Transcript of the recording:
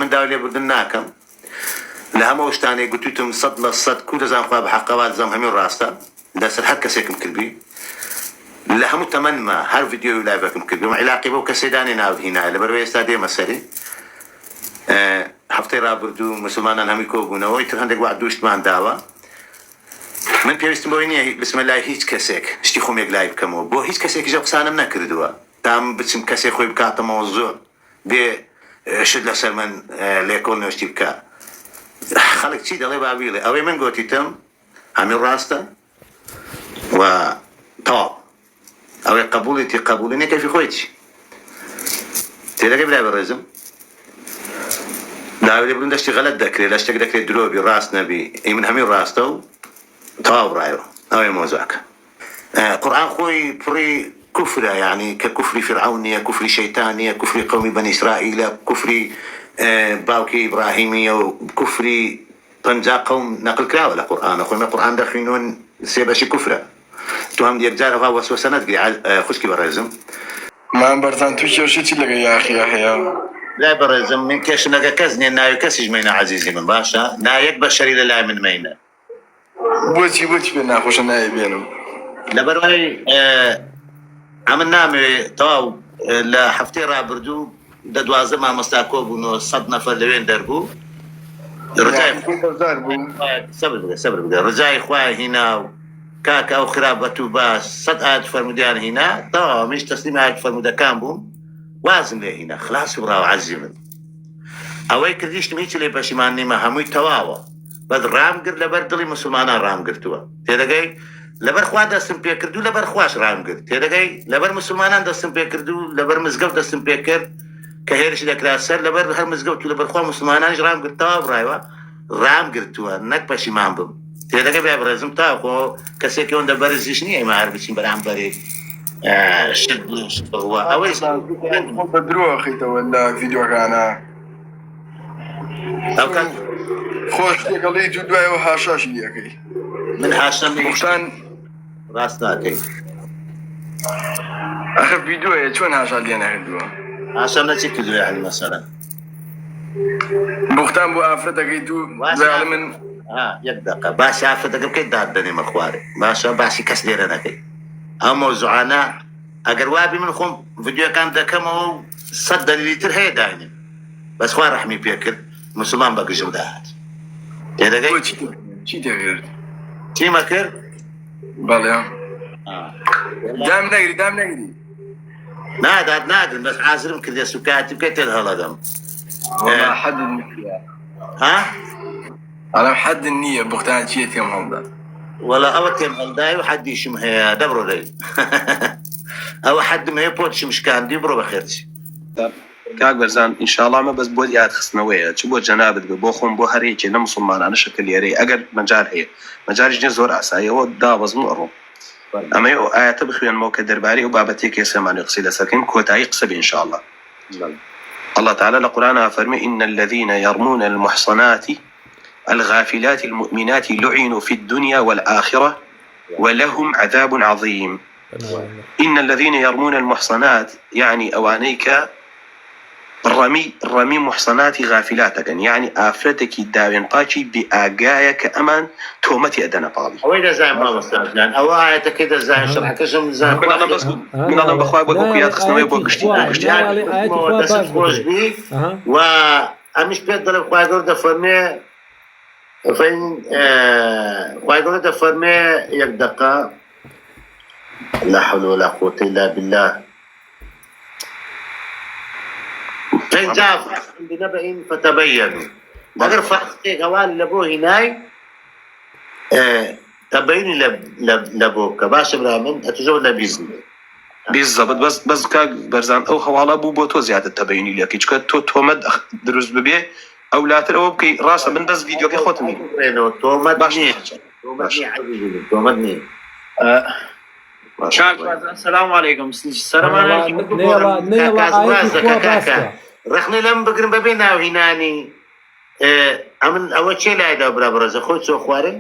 من داوای لێبوردن ناکەم لە هەموو شتانەی گوتوتم 100% کو دەزانخوا بە حەقەوە دەزانم هەموو ڕاستە لەسەر هەر کەسێکم کردبی لە هەموو تەمەنما هەر ڤیدیۆی لایڤەکەم کردبی علاقی بەو کەسێدانی ناوهینایە لەبەرەوەی ئێستا دێمە سەری هەفتەی ڕابردوو مسلمانان هەمی کۆبوونەوەی تر هەندێک وا دووشتمان داوە من پێویستم بۆی نییە بسمە لای هیچ کەسێک شتی خۆمێک لای بکەمەوە بۆ هیچ کەسێکیش قسانم نەکردووە تام بچم کەسێک خۆی بکاتەمەوە زۆر بێ شت لەسەر من لێکۆڵ نوێشتی بکە خەڵک چی دەڵێ بابیڵێ ئەوەی من گۆتیتم هەمی ڕاستە و تەواو ئەوەی قبوڵێتی قبوڵی نێ کەفی خۆی چی تێدەگەی برای بەڕێزم داوای لێبوردن دەشتی غەلەت دەکرێت لە شتێک دەکرێت درۆبی ڕاست نەبی ئەی من هەمی ڕاستە و تەواو ڕایەوە ئەوەی مۆزاکە قورئان خۆی پڕی كفر يعني ككفر فرعونية كفر شيطانية كفر قوم بني إسرائيل كفر باوكي إبراهيمية وكفر طنجا قوم نقل كلا ولا قرآن أخوي ما قرآن دخينون سيباشي كفرة توهم ديك جارة وسوسة ندقي خشكي برازم ما برتان توشي شي لك يا أخي يحيى لا برازم من كاش نجا كزني نايو كاسج مينا عزيزي من باشا نايك بشري لا من مينا بوتي بينا خوش نايب بينهم لبروي عمل نامي تواو لحفتي رابردو دوازه ما مستاكوب انه 100 نفر لوين دربو رجاي صبر بقى رجاي اخويا هنا كاكا او خرابته باس 100 آيات فرموديان هنا طبعا مش تسليم آيات فرمودا كان بوم وازن لي هنا خلاص براو عزمن اوي كرديش ميتش لي باش ماني ما همي تواوا بد رامقر لبردلي مسلمانا رامقرتوا تيداي لبر خوا دەستم پێ کردو لەبەر خوش ڕام کرد تێدەگەی لەبەر مسلمانان دەستم پێ کردو لەبەر مزگەوت دەستم پێ کرد کە هێرش دەکرا سەر لەبەر هەر مزگەوت و لەبەر خوا مسلمانانیش ڕام کرد تاوا بڕایوە ڕام گرتووە نەک پەشیمان بم تێدەگەی بیا بڕێزم تا خۆ کەسێکی ئەوەندە بەرزیش نییە ئێمە هەر بچین بەرامبەری شت بووە ئەوەی بە درۆ خەیتەوە لە ڤیدیۆکانە ئەو کات خۆش لەگەڵی تو دوایەوە هاشاشی لەکەی من هاشم بوختان ڕاست ناکەی ئەخە ڤیدیۆیە چۆن هاشا لێ نەکردووە هاشم نەچی کردووە یعنی مەسەلەن بوختان بۆ ئافرەتەکەی تو زال من یەک دقە باسی ئافرەتەکە بکەیت دادەنێمە خوارێ باشە باسی کەس لێرە نەکەی ئەو مۆزوعانە ئەگەر وابی من خۆم ڤیدیۆکان دەکەمەوە و 100 دەلیلی تر هەیە داینێ بەس خوا ڕەحمی پێ کرد مسلمان بە گژم داهات تێدەگەی چی دەکرد چیمە کرد بەڵێ دام نەگری نادات ناگرن بەس حازرم کردێ سوکاتی بکەیت تێت هەڵەدەم حد النية ها على حد النية بوختان چیە تێم هەڵدا وەڵا ئەوە تێم هەڵدای و حەدیشم هەیە دەبڕۆ دەی ئەوە حەدم هەیە پۆتشم شکاندی بڕۆ بەخێرچی کاک بەرزان ئینشاڵڵا مە بەس بۆ یاد خستنەوەیە چ بۆ جەنابەت بێ بۆ خۆم بۆ هەرێکی لە مسلمانانە شکل لێرەی ئەگەر مەجار هەیە مەجاریش نیە زۆر ئاساییەوە دابەزم ئەڕۆ ئەمەی ئەو ئاەتە بخوێنمەوە کە دەربارەی ئەو بابەتێکی سێمانی قسەی لەسەرکەین کۆتایی قسە بێ ئینشاءڵڵا الله تعالى لقرآن فرمي إن الذين يرمون المحصنات الغافلات المؤمنات لعنوا في الدنيا والآخرة ولهم عذاب عظيم إن الذين يرمون المحصنات يعني أوانيك الرمي محصنات غافلاتك يعني آفرتك داوين قاشي بآقايك أمان تومتي أدنى باضي وين زين ما مستعجلان أو آية كده زين شرحك شو زين من الله بس من الله بخوي بوكيات خصنا بوكشتي دست خوش بي وأمش بيقدر بخوي يقول دفرني فين خوي يقول دفرني يك دقة لا حول ولا قوة إلا بالله فإن جاءكم بنبأ فتبينوا أجر فاختي قوال لبو هناي تبيني لبوك باش برامن أتجو لبيزن بالضبط بس كاك برزان أو حوالا بو تو زيادة تبيني لك إيش تومد دروس ببيه أو لا ترى بكي راسا من بس فيديو كي خوتني تومدني السلام عليكم السلام عليكم رخني لم بقرن ببينا هناني أمن أول شيء لا يدبر برز خوت سو خواري